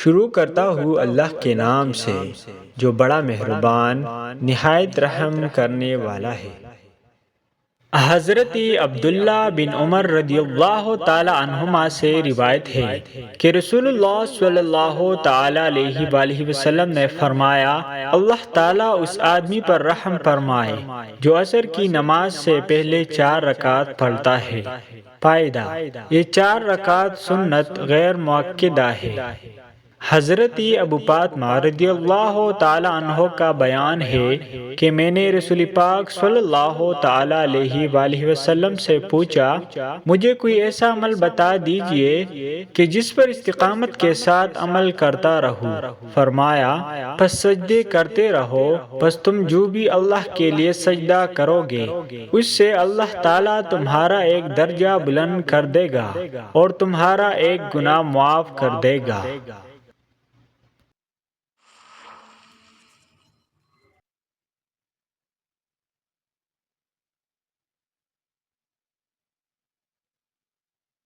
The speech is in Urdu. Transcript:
شروع کرتا ہوں اللہ کے نام سے جو بڑا مہربان نہایت رحم کرنے والا ہے۔ حضرت عبداللہ بن عمر رضی اللہ تعالی عنہما سے روایت ہے کہ رسول اللہ صلی اللہ تعالی علیہ وآلہ وسلم نے فرمایا، اللہ تعالیٰ اس آدمی پر رحم فرمائے جو عصر کی نماز سے پہلے 4 رکعت پڑھتا ہے۔ فائدہ: یہ 4 رکعت سنت غیر مؤکدہ ہے۔ حضرت ابو فاطمہ رضی اللہ تعالی عنہ کا بیان ہے کہ میں نے رسول پاک صلی اللہ تعالی علیہ وآلہ وسلم سے پوچھا، مجھے کوئی ایسا عمل بتا دیجئے کہ جس پر استقامت کے ساتھ عمل کرتا رہوں۔ فرمایا، پس سجدے کرتے رہو، پس تم جو بھی اللہ کے لیے سجدہ کرو گے اس سے اللہ تعالیٰ تمہارا ایک درجہ بلند کر دے گا اور تمہارا ایک گناہ معاف کر دے گا۔